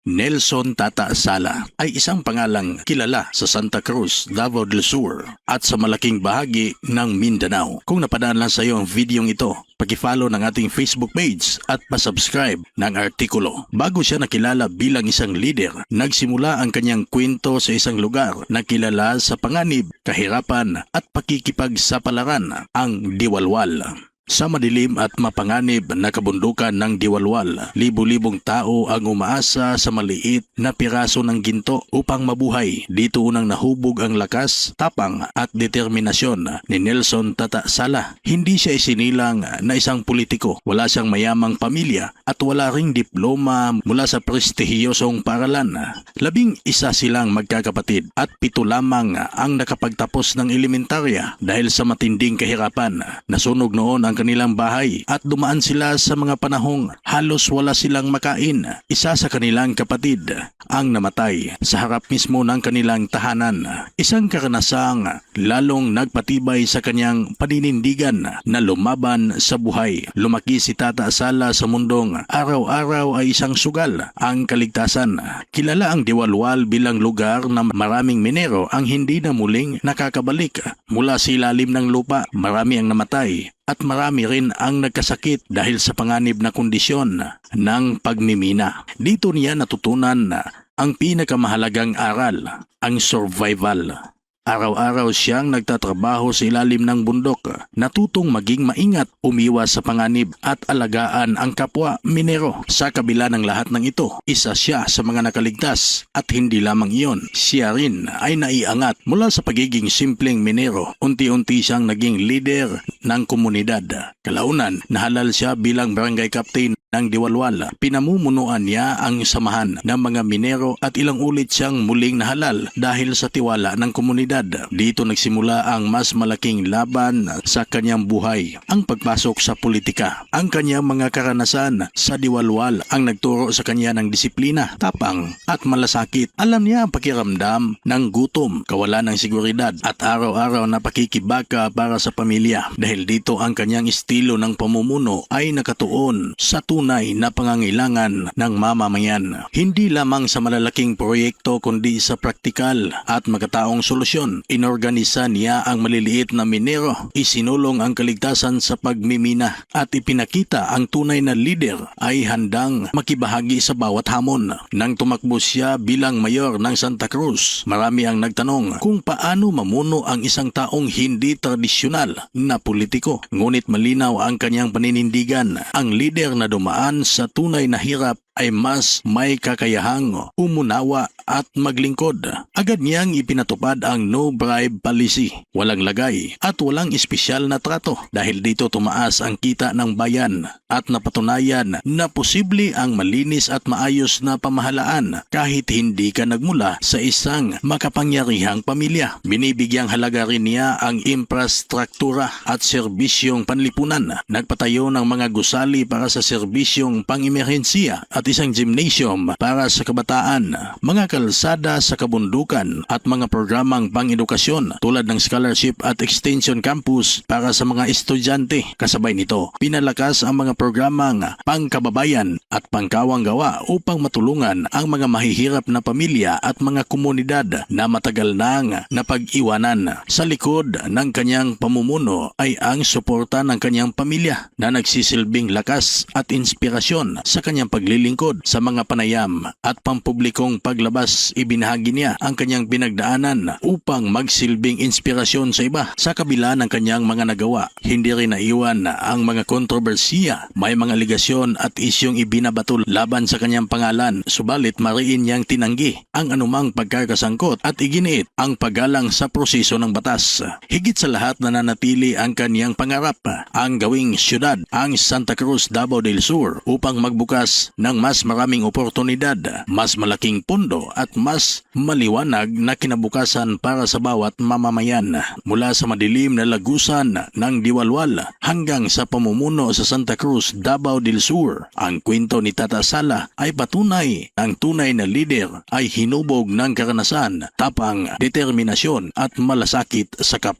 Nelson Tata Sala ay isang pangalang kilala sa Santa Cruz, Davao del Sur at sa malaking bahagi ng Mindanao. Kung napadaan lang sa iyo ang videong ito, pag-follow ng ating Facebook page at pasubscribe ng artikulo. Bago siya nakilala bilang isang leader, nagsimula ang kanyang kwento sa isang lugar na kilala sa panganib, kahirapan at pakikipagsapalaran, ang Diwalwal. Sa madilim at mapanganib na kabundukan ng Diwalwal, libu-libong tao ang umaasa sa maliit na piraso ng ginto upang mabuhay. Dito unang nahubog ang lakas, tapang at determinasyon ni Nelson Tata Sala. Hindi siya isinilang na isang politiko, wala siyang mayamang pamilya at wala ring diploma mula sa prestihiyosong paaralan. 11 silang magkakapatid at 7 lamang ang nakapagtapos ng elementarya dahil sa matinding kahirapan. Nasunog noon ang kanilang bahay at dumaan sila sa mga panahong halos wala silang makain. Isa sa kanilang kapatid ang namatay sa harap mismo ng kanilang tahanan. Isang karanasang lalong nagpatibay sa kanyang paninindigan na lumaban sa buhay. Lumaki si Tata Sala sa mundong araw-araw ay isang sugal ang kaligtasan. Kilala ang Diwalwal bilang lugar na maraming minero ang hindi na muling nakakabalik mula sa ilalim ng lupa. Marami ang namatay at marami rin ang nagkasakit dahil sa panganib na kondisyon ng pagmimina. Dito niya natutunan ang pinakamahalagang aral, ang survival. Araw-araw siyang nagtatrabaho sa ilalim ng bundok, natutong maging maingat, umiwas sa panganib at alagaan ang kapwa minero. Sa kabila ng lahat ng ito, isa siya sa mga nakaligtas at hindi lamang iyon, siya rin ay naiangat mula sa pagiging simpleng minero. Unti-unti siyang naging leader ng komunidad. Kalaunan, nahalal siya bilang barangay captain ng Diwalwal. Pinamumunuan niya ang samahan ng mga minero at ilang ulit siyang muling nahalal dahil sa tiwala ng komunidad. Dito nagsimula ang mas malaking laban sa kanyang buhay, ang pagpasok sa politika. Ang kanyang mga karanasan sa Diwalwal ang nagturo sa kanya ng disiplina, tapang at malasakit. Alam niya ang pakiramdam ng gutom, kawalan ng seguridad at araw-araw na pakikibaka para sa pamilya. Dahil dito ang kanyang estilo ng pamumuno ay nakatuon sa tunay na pangangailangan ng mamamayan. Hindi lamang sa malalaking proyekto kundi sa praktikal at magkataong solusyon. Inorganisa niya ang maliliit na minero, isinulong ang kaligtasan sa pagmimina at ipinakita ang tunay na leader ay handang makibahagi sa bawat hamon. Nang tumakbo siya bilang mayor ng Santa Cruz, marami ang nagtanong kung paano mamuno ang isang taong hindi tradisyonal na politiko. Ngunit malinaw ang kanyang paninindigan. Ang leader na dumaan sa tunay na hirap ay mas may kakayahang umunawa at maglingkod. Agad niyang ipinatupad ang no bribe policy, walang lagay at walang espesyal na trato. Dahil dito tumaas ang kita ng bayan at napatunayan na posible ang malinis at maayos na pamahalaan kahit hindi ka nagmula sa isang makapangyarihang pamilya. Binibigyang halaga rin niya ang infrastruktura at serbisyong panlipunan. Nagpatayo ng mga gusali para sa serbisyong pang-emerhensiya at isang gymnasium para sa kabataan, mga kalsada sa kabundukan at mga programang pang-edukasyon tulad ng scholarship at extension campus para sa mga estudyante. Kasabay nito, pinalakas ang mga programang pangkababayan at pangkawanggawa upang matulungan ang mga mahihirap na pamilya at mga komunidad na matagal nang napag-iwanan. Sa likod ng kanyang pamumuno ay ang suporta ng kanyang pamilya na nagsisilbing lakas at inspirasyon sa kanyang paglilingkod sa mga panayam at pampublikong paglabas. Ibinahagi niya ang kanyang pinagdaanan upang magsilbing inspirasyon sa iba. Sa kabila ng kanyang mga nagawa, hindi rin naiwan ang mga kontrobersiya. May mga aligasyon at isyong ibinabato laban sa kanyang pangalan, subalit mariin niyang tinanggi ang anumang pagkakasangkot at iginiit ang paggalang sa proseso ng batas. Higit sa lahat, nananatili ang kanyang pangarap, ang gawing syudad, ang Santa Cruz, Davao del Sur, upang magbukas ng mas maraming oportunidad, mas malaking pundo at mas maliwanag na kinabukasan para sa bawat mamamayan. Mula sa madilim na lagusan ng Diwalwal hanggang sa pamumuno sa Santa Cruz, Davao del Sur, ang kwento ni Tata Sala ay patunay ang tunay na leader ay hinubog ng karanasan, tapang, determinasyon at malasakit sa kapwa.